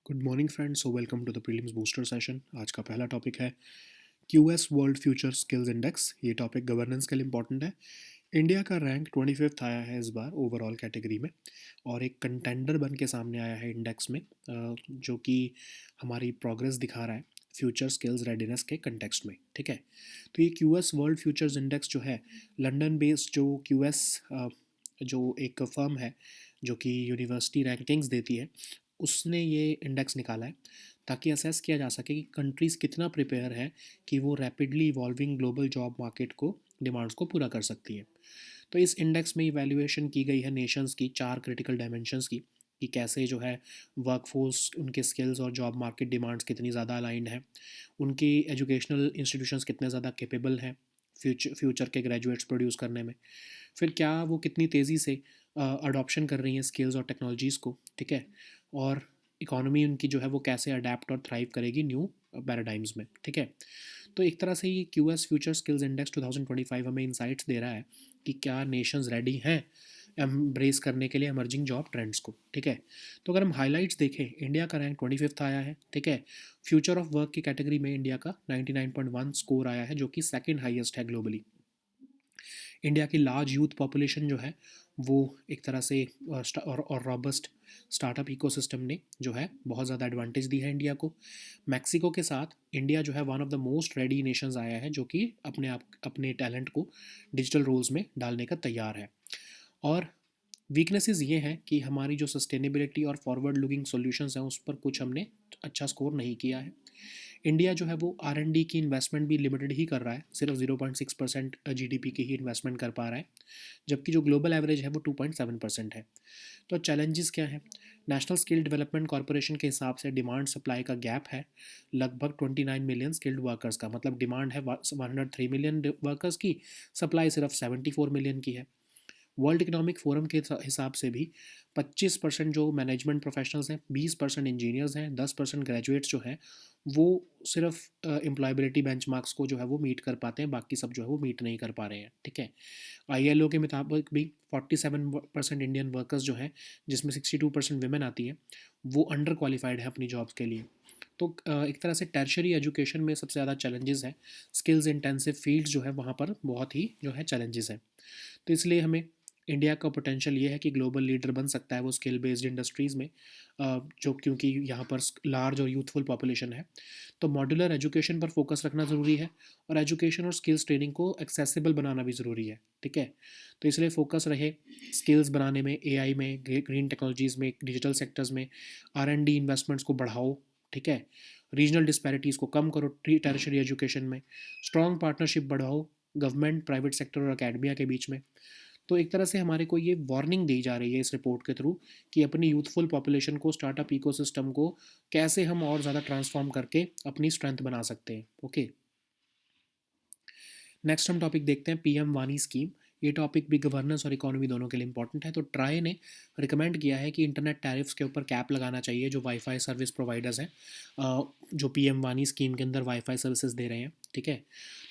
Good morning friends, so welcome to the prelims booster session. आज का पहला topic है QS world future skills index. ये topic governance के लिए इंपॉर्टेंट है। इंडिया का रैंक 25th आया है इस बार ओवरऑल कैटेगरी में, और एक कंटेंडर बन के सामने आया है इंडेक्स में, जो कि हमारी प्रोग्रेस दिखा रहा है फ्यूचर स्किल्स रेडीनेस के कंटेक्स्ट में। ठीक है, तो ये क्यूएस वर्ल्ड फ्यूचर्स इंडेक्स जो है, लंदन बेस्ड जो क्यूएस जो एक फर्म है जो कि यूनिवर्सिटी रैंकिंग्स देती है, उसने ये इंडेक्स निकाला है ताकि असेस किया जा सके कि कंट्रीज़ कितना प्रिपेयर है कि वो rapidly evolving global job market को डिमांड्स को पूरा कर सकती है। तो इस इंडेक्स में इवैल्यूएशन की गई है नेशंस की 4 क्रिटिकल डायमेंशंस की, कि कैसे जो है वर्कफोर्स, उनके स्किल्स और जॉब मार्केट डिमांड्स कितनी ज़्यादा अलाइंड है, उनकी एजुकेशनल इंस्टीट्यूशंस कितने ज़्यादा कैपेबल हैं फ्यूचर के ग्रेजुएट्स प्रोड्यूस करने में, फिर क्या वो कितनी तेज़ी से अडॉप्शन कर रही हैं स्किल्स और टेक्नोलॉजीज़ को। ठीक है, और इकोनॉमी उनकी जो है वो कैसे अडेप्ट और थ्राइव करेगी न्यू पैराडाइम्स में। ठीक है, तो एक तरह से ये क्यूएस फ्यूचर स्किल्स इंडेक्स 2025 हमें इंसाइट्स दे रहा है कि क्या नेशंस रेडी हैं एम्ब्रेस करने के लिए एमर्जिंग जॉब ट्रेंड्स को। ठीक है, तो अगर हम हाइलाइट्स देखें, इंडिया का रैंक 25th आया है। ठीक है, फ्यूचर ऑफ वर्क की कैटेगरी में इंडिया का 99.1 स्कोर आया है, जो कि सेकंड हाईएस्ट है ग्लोबली। इंडिया की लार्ज यूथ पॉपुलेशन जो है वो एक तरह से और रॉबस्ट स्टार्टअप इकोसिस्टम ने जो है बहुत ज़्यादा एडवांटेज दी है इंडिया को। मैक्सिको के साथ इंडिया जो है one of the most ready Nations आया है, जो कि अपने टैलेंट को डिजिटल रोल्स में डालने का तैयार है। और वीकनेसेस ये हैं कि हमारी जो सस्टेनेबिलिटी और फॉरवर्ड लुकिंग सॉल्यूशंस हैं उस पर कुछ हमने अच्छा स्कोर नहीं किया है। इंडिया जो है वो R&D की इन्वेस्टमेंट भी लिमिटेड ही कर रहा है, सिर्फ 0.6% GDP की ही इन्वेस्टमेंट कर पा रहा है, जबकि जो ग्लोबल एवरेज है वो 2.7% है। तो चैलेंजेस क्या हैं? नेशनल स्किल डेवलपमेंट कॉरपोरेशन के हिसाब से डिमांड सप्लाई का गैप है लगभग 29 मिलियन स्किल्ड वर्कर्स का, मतलब डिमांड है 103 मिलियन वर्कर्स की, सप्लाई सिर्फ 74 मिलियन की है। वर्ल्ड इकोनॉमिक फोरम के हिसाब से भी 25% जो मैनेजमेंट प्रोफेशनल्स हैं, 20% इंजीनियर्स हैं, 10% ग्रेजुएट्स जो हैं वो सिर्फ एम्प्लॉयबिलिटी बेंचमार्क्स को जो है वो मीट कर पाते हैं, बाकी सब जो है वो मीट नहीं कर पा रहे हैं। ठीक है, ILO के मुताबिक भी 47% इंडियन वर्कर्स जो हैं, जिसमें 62% वेमेन आती हैं, वो अंडर क्वालिफाइड है अपनी जॉब्स के लिए। तो एक तरह से टर्शरी एजुकेशन में सबसे ज़्यादा चैलेंजेस है, स्किल्स इंटेंसिव फील्ड्स जो है वहाँ पर बहुत ही जो है चैलेंजेस हैं। तो इसलिए हमें इंडिया का पोटेंशियल ये है कि ग्लोबल लीडर बन सकता है वो स्किल बेस्ड इंडस्ट्रीज़ में, जो क्योंकि यहाँ पर लार्ज और यूथफुल पॉपुलेशन है। तो मॉड्यूलर एजुकेशन पर फोकस रखना ज़रूरी है, और एजुकेशन और स्किल्स ट्रेनिंग को एक्सेसिबल बनाना भी ज़रूरी है। ठीक है, तो इसलिए फोकस रहे स्किल्स बनाने में, AI में, ग्रीन टेक्नोलॉजीज़ में, डिजिटल सेक्टर्स में R&D इन्वेस्टमेंट्स को बढ़ाओ। ठीक है, रीजनल डिस्पैरिटीज़ को कम करो टर्शरी एजुकेशन में, स्ट्रॉन्ग पार्टनरशिप बढ़ाओ गवर्नमेंट, प्राइवेट सेक्टर और अकेडमिया के बीच में। तो एक तरह से हमारे को ये वार्निंग दी जा रही है इस रिपोर्ट के थ्रू कि अपनी यूथफुल पॉपुलेशन को, स्टार्टअप इकोसिस्टम को कैसे हम और ज़्यादा ट्रांसफॉर्म करके अपनी स्ट्रेंथ बना सकते हैं। ओके, नेक्स्ट हम टॉपिक देखते हैं PM वानी स्कीम। ये टॉपिक भी गवर्नेंस और इकोनॉमी दोनों के लिए इंपॉर्टेंट है। तो ट्राई ने रिकमेंड किया है कि इंटरनेट टैरिफ्स के ऊपर कैप लगाना चाहिए जो वाईफाई सर्विस प्रोवाइडर्स हैं, जो PM वानी स्कीम के अंदर वाईफाई सर्विसेज दे रहे हैं। ठीक है,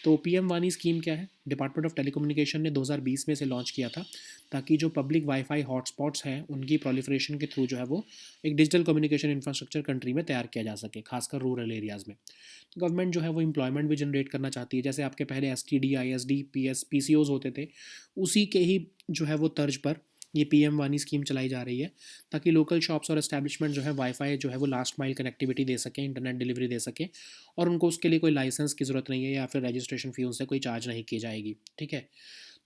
तो PM वानी स्कीम क्या है? डिपार्टमेंट ऑफ टेलीकम्युनिकेशन ने 2020 में से लॉन्च किया था, ताकि जो पब्लिक वाईफाई हॉटस्पॉट्स हैं उनकी प्रोलिफरेशन के थ्रू जो है वो एक डिजिटल कम्युनिकेशन इंफ्रास्ट्रक्चर कंट्री में तैयार किया जा सके, खासकर रूरल एरियाज़ में। तो गवर्नमेंट जो है वो एम्प्लॉयमेंट भी जनरेट करना चाहती है, जैसे आपके पहले STD, ISD, PCOs होते थे, उसी के ही जो है वो तर्ज पर ये PM वानी स्कीम चलाई जा रही है, ताकि लोकल शॉप्स और एस्टैब्लिशमेंट जो है वाईफाई जो है वो लास्ट माइल कनेक्टिविटी दे सकें, इंटरनेट डिलीवरी दे सकें, और उनको उसके लिए कोई लाइसेंस की ज़रूरत नहीं है या फिर रजिस्ट्रेशन फ़ी उनसे कोई चार्ज नहीं की जाएगी। ठीक है,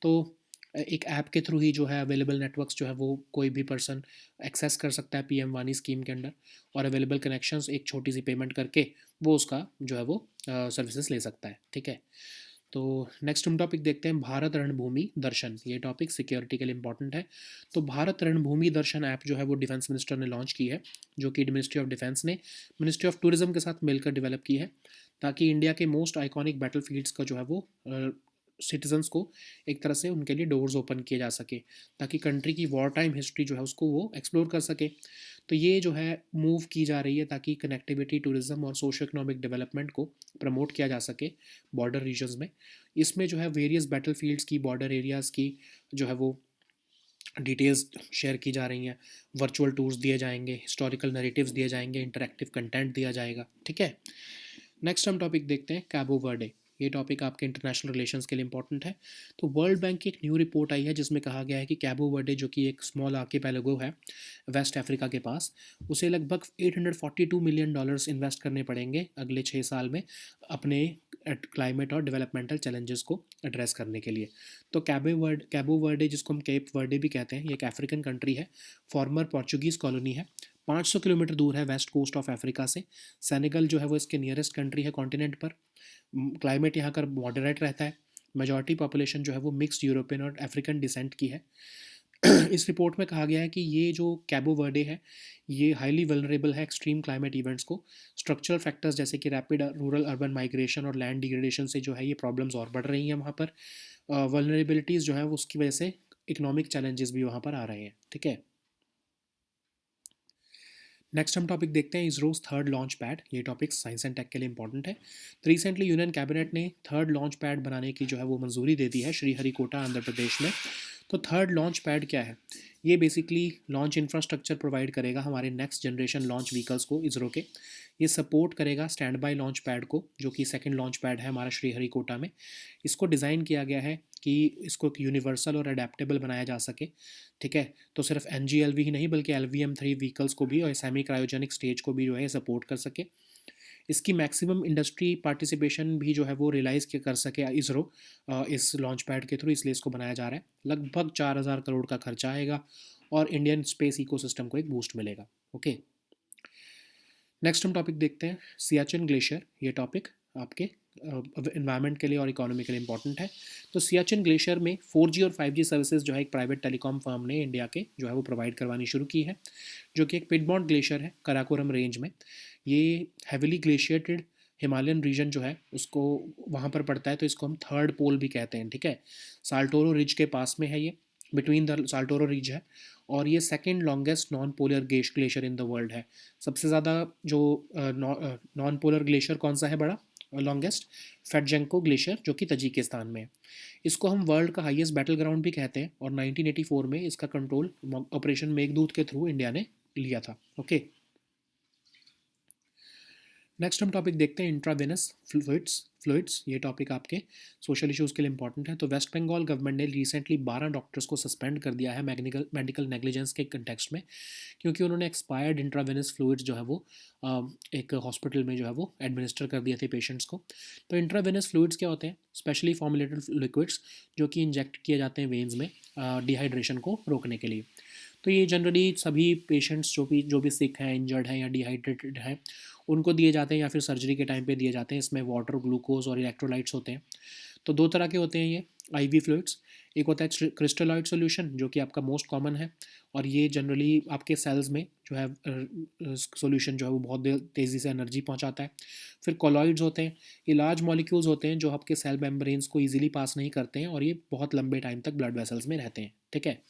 तो एक ऐप के थ्रू ही जो है अवेलेबल नेटवर्क्स जो है वो कोई भी पर्सन एक्सेस कर सकता है PM वानी स्कीम के अंडर, और अवेलेबल कनेक्शंस एक छोटी सी पेमेंट करके वो उसका जो है वो सर्विसेज ले सकता है। ठीक है, तो नेक्स्ट हम टॉपिक देखते हैं भारत रणभूमि दर्शन। ये टॉपिक सिक्योरिटी के लिए इंपॉर्टेंट है। तो भारत रणभूमि दर्शन ऐप जो है वो डिफेंस मिनिस्टर ने लॉन्च की है, जो कि मिनिस्ट्री ऑफ डिफेंस ने मिनिस्ट्री ऑफ टूरिज्म के साथ मिलकर डेवलप की है, ताकि इंडिया के मोस्ट आइकॉनिक बैटल फील्ड्स का जो है वो सिटीजन्स को एक तरह से उनके लिए डोर्स ओपन किए जा सके, ताकि कंट्री की वॉर टाइम हिस्ट्री जो है उसको वो एक्सप्लोर कर सके। तो ये जो है मूव की जा रही है ताकि कनेक्टिविटी, टूरिज्म और सोशो इकोनॉमिक डेवलपमेंट को प्रमोट किया जा सके बॉर्डर रीजन्स में। इसमें जो है वेरियस बैटल फील्ड्स की, बॉर्डर एरियाज़ की जो है वो डिटेल्स शेयर की जा रही हैं, वर्चुअल टूर्स दिए जाएंगे, हिस्टोरिकल नरेटिव्स दिए जाएंगे, इंटरेक्टिव कंटेंट दिया जाएगा, ठीक है। नेक्स्ट हम टॉपिक देखते हैं कैबो वर्डे। ये टॉपिक आपके इंटरनेशनल रिलेशंस के लिए इंपॉर्टेंट है। तो वर्ल्ड बैंक की एक न्यू रिपोर्ट आई है जिसमें कहा गया है कि कैबो वर्डे जो कि एक स्मॉल आर्किपेलागो है वेस्ट अफ्रीका के पास, उसे लगभग $842 मिलियन इन्वेस्ट करने पड़ेंगे अगले 6 साल में अपने क्लाइमेट और डेवलपमेंटल चैलेंजेस को एड्रेस करने के लिए। तो कैबो वर्डे जिसको हम केप वर्डे भी कहते हैं, ये एक अफ्रीकन कंट्री है, फॉर्मर पोर्चुगीज़ कॉलोनी है, 500 किलोमीटर दूर है वेस्ट कोस्ट ऑफ अफ्रीका से। सेनेगल जो है वो इसके नियरेस्ट कंट्री है कॉन्टिनेंट पर। क्लाइमेट यहाँ का मॉडरेट रहता है। मेजॉरिटी पॉपुलेशन जो है वो मिक्स्ड यूरोपियन और अफ्रीकन डिसेंट की है। इस रिपोर्ट में कहा गया है कि ये जो कैबो वर्डे है ये हाईली वल्नरेबल है एक्सट्रीम क्लाइमेट इवेंट्स को। स्ट्रक्चरल फैक्टर्स जैसे कि रैपिड रूरल अर्बन माइग्रेशन और लैंड डिग्रेडेशन से जो है ये प्रॉब्लम्स और बढ़ रही हैं वहाँ पर। वल्नरेबिलिटीज़ जो है वो उसकी वजह से इकोनॉमिक चैलेंजेस भी वहाँ पर आ रहे हैं, ठीक है। नेक्स्ट हम टॉपिक देखते हैं इसरोज थर्ड लॉन्च पैड। ये टॉपिक साइंस एंड टेक के लिए इंपॉर्टेंट है। तो रिसेंटली यूनियन कैबिनेट ने थर्ड लॉन्च पैड बनाने की जो है वो मंजूरी दे दी है श्रीहरिकोटा आंध्र प्रदेश में। तो थर्ड लॉन्च पैड क्या है? ये बेसिकली लॉन्च इंफ्रास्ट्रक्चर प्रोवाइड करेगा हमारे नेक्स्ट जनरेशन लॉन्च व्हीकल्स को, इसरो के। ये सपोर्ट करेगा स्टैंड बाय लॉन्च पैड को जो कि सेकंड लॉन्च पैड है हमारा श्रीहरिकोटा में। इसको डिज़ाइन किया गया है कि इसको एक यूनिवर्सल और अडेप्टेबल बनाया जा सके, ठीक है। तो सिर्फ NG-LV ही नहीं बल्कि LVM-3 व्हीकल्स को भी और सेमी क्रायोजेनिक स्टेज को भी जो है सपोर्ट कर सके। इसकी मैक्सिमम इंडस्ट्री पार्टिसिपेशन भी जो है वो रियलाइज़ कर सके इसरो इस लॉन्च पैड के थ्रू, इसलिए इसको बनाया जा रहा है। लगभग 4,000 करोड़ का खर्चा आएगा और इंडियन स्पेस इकोसिस्टम को एक बूस्ट मिलेगा, ओके। नेक्स्ट हम टॉपिक देखते हैं सियाचिन ग्लेशियर। ये टॉपिक आपके इन्वायरमेंट के लिए और इकोनॉमी के लिए इंपॉर्टेंट है। तो सियाचिन ग्लेशियर में 4G और 5G सर्विसेज जो है एक प्राइवेट टेलीकॉम फर्म ने इंडिया के जो है वो प्रोवाइड करवानी शुरू की है, जो कि एक पिडमॉन्ट ग्लेशियर है कराकोरम रेंज में। ये हैविली ग्लेशिएटेड हिमालयन रीजन जो है उसको वहाँ पर पड़ता है, तो इसको हम थर्ड पोल भी कहते हैं, ठीक है। साल्टोरो रिज के पास में है ये, बिटवीन द साल्टोरो रिज है, और ये second longest non polar glacier in the world है। सबसे ज़्यादा जो नॉन पोलर ग्लेशियर कौन सा है बड़ा लॉन्गेस्ट? फेटजेंको ग्लेशियर जो कि तजिकिस्तान में है। इसको हम वर्ल्ड का हाईएस्ट बैटल ग्राउंड भी कहते हैं और 1984 में इसका कंट्रोल ऑपरेशन मेघदूत के थ्रू इंडिया ने लिया था, ओके। नेक्स्ट हम टॉपिक देखते हैं इंट्रावेनस फ्लूइड्स। ये टॉपिक आपके सोशल इश्यूज़ के लिए इंपॉर्टेंट है। तो वेस्ट बंगाल गवर्नमेंट ने रिसेंटली 12 डॉक्टर्स को सस्पेंड कर दिया है मेडिकल नेग्लिजेंस के कंटेक्स्ट में, क्योंकि उन्होंने एक्सपायर्ड इंट्रावेनस फ्लूइड्स जो है वो एक हॉस्पिटल में जो है वो एडमिनिस्टर कर दिए थे पेशेंट्स को। तो इंट्रावेनस फ्लूइड्स क्या होते हैं? स्पेशली फॉर्मुलेटेड लिक्विड्स जो कि इंजेक्ट किए जाते हैं वेन्स में डिहाइड्रेशन को रोकने के लिए। तो ये जनरली सभी पेशेंट्स जो भी सिक हैं, इंजर्ड हैं या डिहाइड्रेटेड हैं, उनको दिए जाते हैं या फिर सर्जरी के टाइम पे दिए जाते हैं। इसमें वाटर, ग्लूकोज और इलेक्ट्रोलाइट्स होते हैं। तो दो तरह के होते हैं ये IV फ्लूइड्स। एक होता है क्रिस्टलॉइड सॉल्यूशन जो कि आपका मोस्ट कॉमन है, और ये जनरली आपके सेल्स में जो है सॉल्यूशन जो है वो बहुत तेज़ी से एनर्जी पहुंचाता है। फिर कॉलॉइड्स होते हैं, ये लार्ज मॉलिक्यूल्स होते हैं जो आपके सेल मेम्ब्रेन्स को ईजिली पास नहीं करते हैं और ये बहुत लंबे टाइम तक ब्लड वेसल्स में रहते हैं, ठीक है।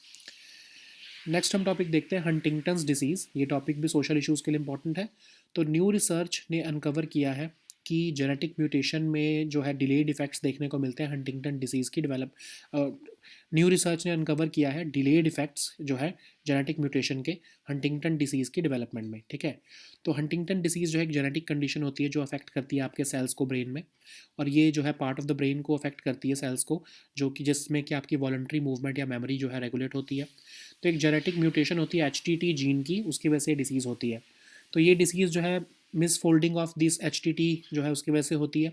नेक्स्ट हम टॉपिक देखते हैं हंटिंगटन्स डिसीज़। ये टॉपिक भी सोशल इश्यूज़ के लिए इंपॉर्टेंट है। तो न्यू रिसर्च ने अनकवर किया है कि जेनेटिक म्यूटेशन में जो है डिलेड इफेक्ट्स देखने को मिलते हैं हंटिंगटन डिसीज़ की डेवलप। न्यू रिसर्च ने अनकवर किया है डिलेड इफेक्ट्स जो है जेनेटिक म्यूटेशन के हंटिंगटन डिसीज़ की डेवलपमेंट में, ठीक है। तो हंटिंगटन डिसीज़ जो है एक जेनेटिक कंडीशन होती है जो अफेक्ट करती है आपके सेल्स को ब्रेन में, और ये जो है पार्ट ऑफ द ब्रेन को अफेक्ट करती है सेल्स को, जो कि जिसमें कि आपकी वॉलंटरी मूवमेंट या मेमोरी जो है रेगुलेट होती है। तो एक जेनेटिक म्यूटेशन होती है HTT जीन की, उसकी वजह से डिसीज़ होती है। तो ये डिसीज़ जो है miss folding of this HTT जो है उसकी वजह से होती है,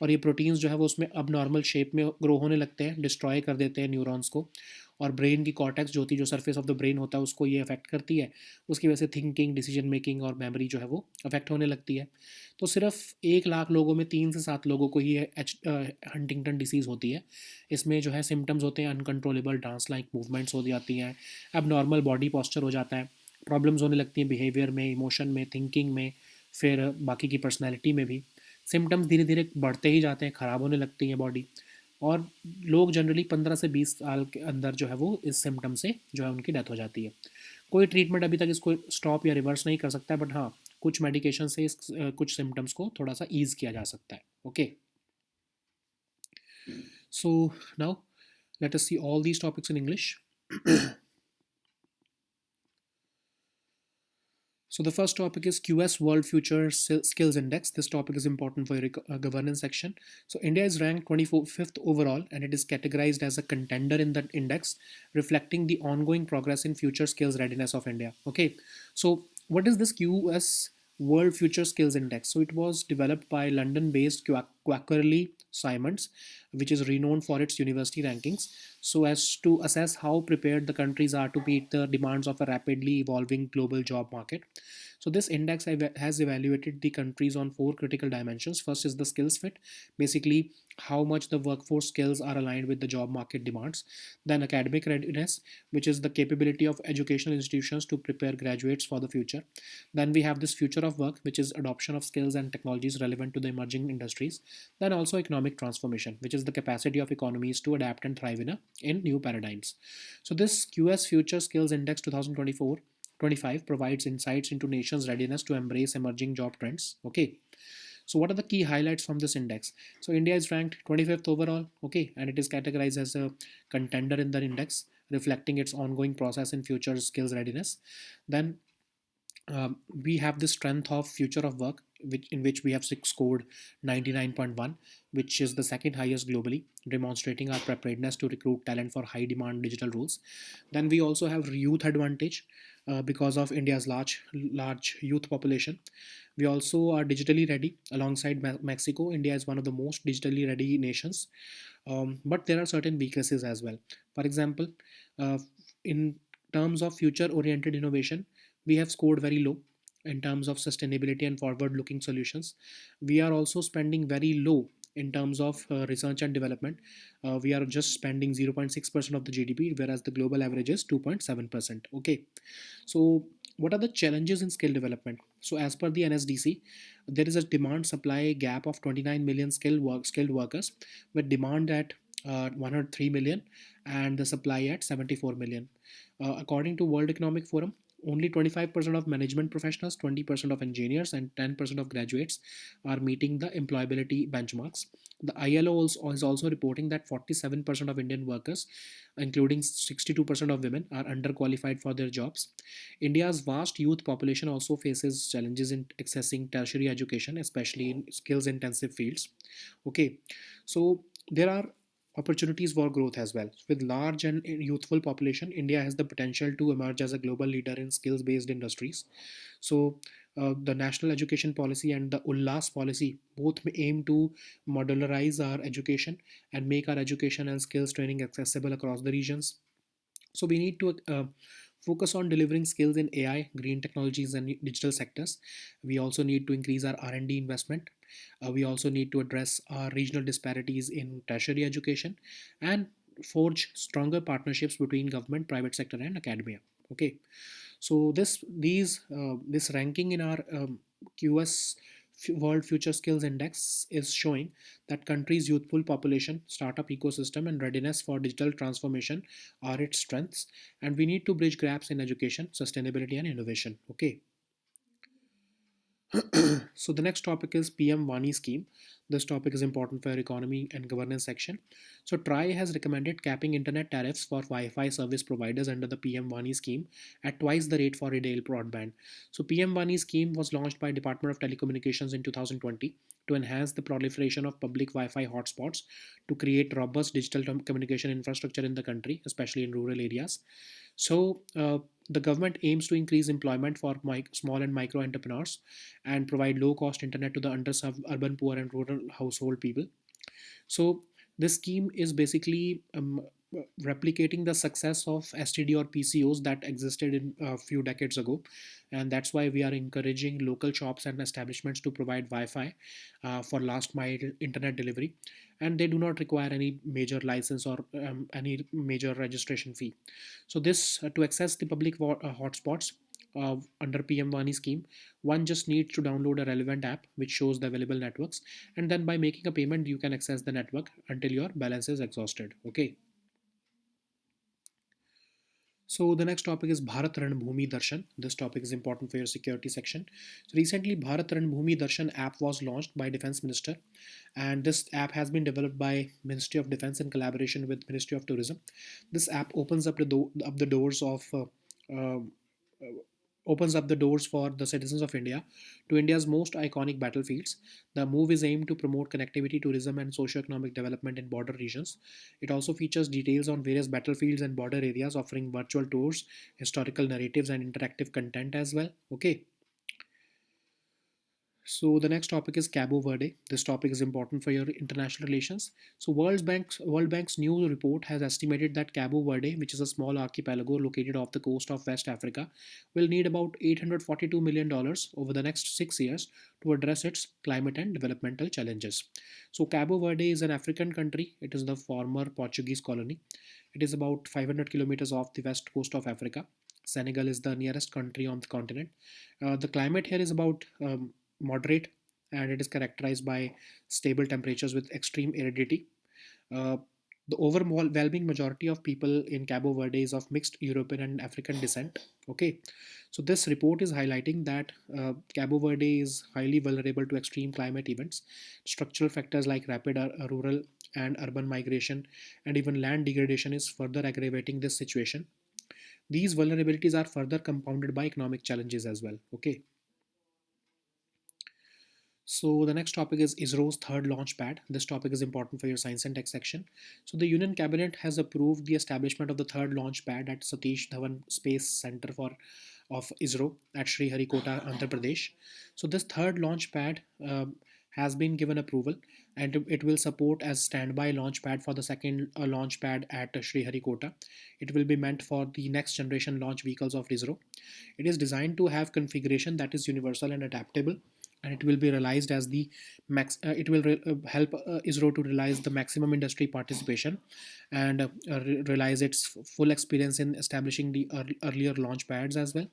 और ये प्रोटीन्स जो है वो उसमें अब नॉर्मल शेप में ग्रो होने लगते हैं, डिस्ट्रॉय कर देते हैं न्यूरॉन्स को, और ब्रेन की कॉर्टेक्स जो होती है, जो सरफेस ऑफ द ब्रेन होता है, उसको ये अफेक्ट करती है। उसकी वजह से थिंकिंग, डिसीजन मेकिंग और मेमोरी जो है वो अफेक्ट होने लगती है। तो सिर्फ 1 लाख लोगों में 3 से 7 लोगों को ही हंटिंगटन डिसीज़ होती है। इसमें जो है सिम्टम्स होते हैं अनकंट्रोलेबल डांस लाइक मूवमेंट्स हो जाती हैं, अब नॉर्मल बॉडी पॉस्चर हो जाता है, प्रॉब्लम्स होने लगती हैं बिहेवियर में, इमोशन में, थिंकिंग में, फिर बाकी की पर्सनैलिटी में भी। सिम्टम्स धीरे धीरे बढ़ते ही जाते हैं, ख़राब होने लगती है बॉडी, और लोग जनरली 15 से 20 साल के अंदर जो है वो इस सिम्टम से जो है उनकी डेथ हो जाती है। कोई ट्रीटमेंट अभी तक इसको स्टॉप या रिवर्स नहीं कर सकता है, बट हाँ कुछ मेडिकेशन से कुछ सिम्टम्स को थोड़ा सा ईज़ किया जा सकता है, okay. So now let us see all these topics in English. So the first topic is QS World Future Skills Index. This topic is important for your governance section. So India is ranked 25th overall, and it is categorized as a contender in the index, reflecting the ongoing progress in future skills readiness of India. Okay, so what is this QS World Future Skills Index? So it was developed by London-based Quackerly Simons, which is renowned for its university rankings, so as to assess how prepared the countries are to meet the demands of a rapidly evolving global job market. So this index has evaluated the countries on four critical dimensions. First is the skills fit, basically how much the workforce skills are aligned with the job market demands. Then academic readiness, which is the capability of educational institutions to prepare graduates for the future. Then we have this future of work, which is adoption of skills and technologies relevant to the emerging industries. Then also economic transformation, which is the capacity of economies to adapt and thrive in new paradigms. So this QS Future Skills Index 2024-25 provides insights into nations' readiness to embrace emerging job trends. Okay. So what are the key highlights from this index? So India is ranked 25th overall, okay, and it is categorized as a contender in the index, reflecting its ongoing process in future skills readiness. Then we have the strength of future of work, in which we have scored 99.1, which is the second highest globally, demonstrating our preparedness to recruit talent for high demand digital roles. Then we also have youth advantage, because of India's large youth population. We also are digitally ready alongside Mexico. India is one of the most digitally ready nations, but there are certain weaknesses as well. For example, in terms of future oriented innovation, we have scored very low in terms of sustainability and forward looking solutions. We are also spending very low in terms of research and development. We are just spending 0.6% of the GDP, whereas the global average is 2.7%. Okay, so what are the challenges in skill development? So as per the NSDC, there is a demand supply gap of 29 million skilled workers, with demand at 103 million and the supply at 74 million. According to World Economic Forum, only 25% of management professionals, 20% of engineers, and 10% of graduates are meeting the employability benchmarks. The ILO is also reporting that 47% of Indian workers, including 62% of women, are underqualified for their jobs. India's vast youth population also faces challenges in accessing tertiary education, especially in skills intensive fields. Okay, so there are opportunities for growth as well. With large and youthful population, India has the potential to emerge as a global leader in skills based industries. So the national education policy and the Ullas policy both aim to modularize our education and make our education and skills training accessible across the regions. So we need to focus on delivering skills in AI, green technologies, and digital sectors. We also need to increase our R&D investment. We also need to address our regional disparities in tertiary education and forge stronger partnerships between government, private sector, and academia. Okay, so this ranking in our QS World Future Skills Index is showing that countries' youthful population, startup ecosystem, and readiness for digital transformation are its strengths, and we need to bridge gaps in education, sustainability, and innovation. Okay, so the next topic is PM Vani scheme. This topic is important for our economy and governance section. So TRI has recommended capping internet tariffs for Wi-Fi service providers under the PM Vani scheme at twice the rate for retail broadband. So PM Vani scheme was launched by Department of Telecommunications in 2020 to enhance the proliferation of public Wi-Fi hotspots to create robust digital communication infrastructure in the country, especially in rural areas. So the government aims to increase employment for small and micro entrepreneurs and provide low cost internet to the underserved urban poor and rural household people. So this scheme is basically replicating the success of STD or PCOs that existed in a few decades ago, and that's why we are encouraging local shops and establishments to provide Wi-Fi for last mile internet delivery, and they do not require any major license or any major registration fee. So this to access the public hotspots under PM Vani scheme, one just needs to download a relevant app which shows the available networks, and then by making a payment, you can access the network until your balance is exhausted. Okay. So the next topic is Bharat Ranbhoomi Darshan. This topic is important for your security section. So recently, Bharat Ranbhoomi Darshan app was launched by Defense Minister, and this app has been developed by Ministry of Defense in collaboration with Ministry of Tourism. This app opens up the doors of uh, opens up the doors for the citizens of India to India's most iconic battlefields. The move is aimed to promote connectivity, tourism, and socio-economic development in border regions. It also features details on various battlefields and border areas, offering virtual tours, historical narratives, and interactive content as well. Okay. So the next topic is Cabo Verde. This topic is important for your international relations. So World Bank's new report has estimated that Cabo Verde, which is a small archipelago located off the coast of West Africa, will need about $842 million over the next 6 years to address its climate and developmental challenges. So Cabo Verde is an African country. It is the former Portuguese colony. It is about 500 kilometers off the west coast of Africa. Senegal is the nearest country on the continent. The climate here is about moderate, and it is characterized by stable temperatures with extreme aridity. Uh, the overwhelming majority of people in Cabo Verde is of mixed European and African descent. Okay, so this report is highlighting that Cabo Verde is highly vulnerable to extreme climate events. Structural factors like rapid rural and urban migration and even land degradation is further aggravating this situation. These vulnerabilities are further compounded by economic challenges as well. Okay. So the next topic is ISRO's third launch pad. This topic is important for your science and tech section. So the Union Cabinet has approved the establishment of the third launch pad at Satish Dhawan Space Center for of ISRO at Sriharikota, Andhra Pradesh. So this third launch pad has been given approval, and it will support as standby launch pad for the second launch pad at Sriharikota. It will be meant for the next generation launch vehicles of ISRO. It is designed to have configuration that is universal and adaptable, and it will be realized as the help ISRO to realize the maximum industry participation and realize its full experience in establishing the earlier launch pads as well.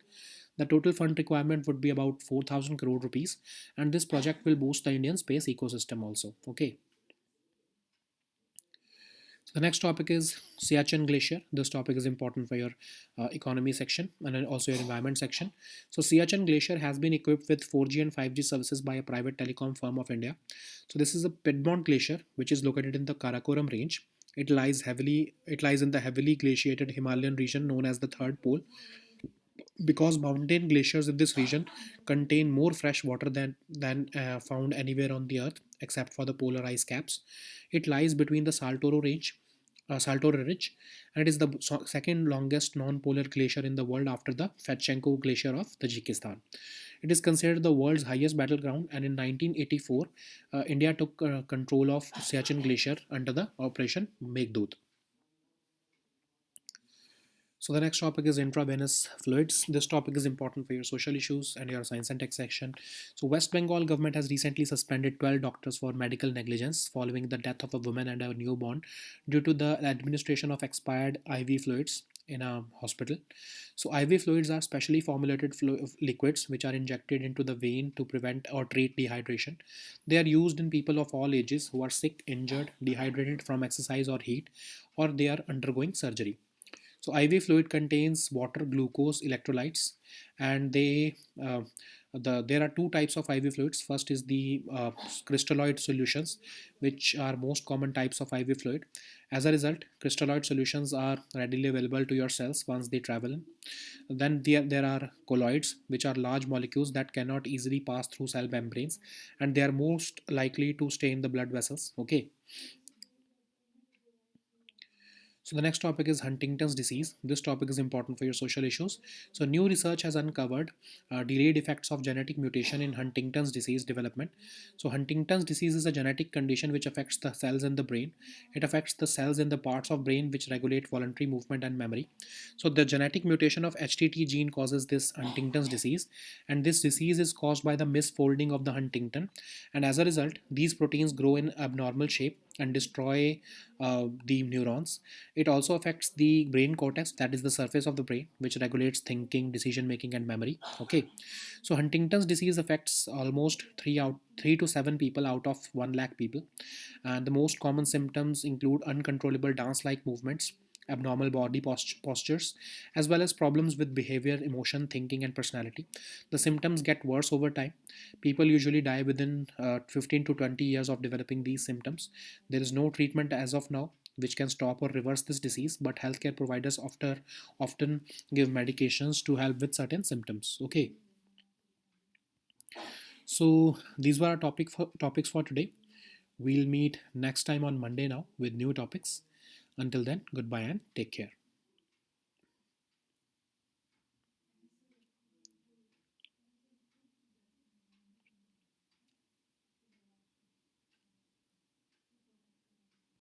The total fund requirement would be about 4,000 crore rupees, and this project will boost the Indian space ecosystem also. Okay. So the next topic is Siachen Glacier. This topic is important for your economy section and then also your environment section. So Siachen Glacier has been equipped with 4G and 5G services by a private telecom firm of India. So this is a Piedmont Glacier which is located in the Karakoram range. It lies in the heavily glaciated Himalayan region known as the third pole. Because mountain glaciers in this region contain more fresh water than found anywhere on the earth except for the polar ice caps. It lies between the Saltoro Ridge, and it is the second longest non-polar glacier in the world after the Fedchenko Glacier of Tajikistan. It is considered the world's highest battleground, and in 1984, India took control of Siachen Glacier under the Operation Meghdoot. So the next topic is intravenous fluids. This topic is important for your social issues and your science and tech section. So West Bengal government has recently suspended 12 doctors for medical negligence following the death of a woman and a newborn due to the administration of expired IV fluids in a hospital. So IV fluids are specially formulated liquids which are injected into the vein to prevent or treat dehydration. They are used in people of all ages who are sick, injured, dehydrated from exercise or heat, or they are undergoing surgery. So IV fluid contains water, glucose, electrolytes, and there are two types of IV fluids. First is the crystalloid solutions, which are most common types of IV fluid. As a result, crystalloid solutions are readily available to your cells once they travel in. Then there are colloids, which are large molecules that cannot easily pass through cell membranes, and they are most likely to stay in the blood vessels. Okay. So the next topic is Huntington's disease. This topic is important for your social issues. So new research has uncovered delayed effects of genetic mutation in Huntington's disease development. So Huntington's disease is a genetic condition which affects the cells in the brain. It affects the cells in the parts of brain which regulate voluntary movement and memory. So the genetic mutation of HTT gene causes this Huntington's disease, and this disease is caused by the misfolding of the Huntington, and as a result these proteins grow in abnormal shape and destroy the neurons. It also affects the brain cortex, that is the surface of the brain, which regulates thinking, decision making, and memory. Okay, so Huntington's disease affects almost 3 to 7 people out of 1 lakh people, and the most common symptoms include uncontrollable dance-like movements, abnormal body postures, as well as problems with behavior, emotion, thinking, and personality. The symptoms get worse over time. People usually die within 15 to 20 years of developing these symptoms. There is no treatment as of now. which can stop or reverse this disease, but healthcare providers often give medications to help with certain symptoms. Okay, so these were our topics for today. We'll meet next time on Monday now with new topics. Until then, goodbye and take care.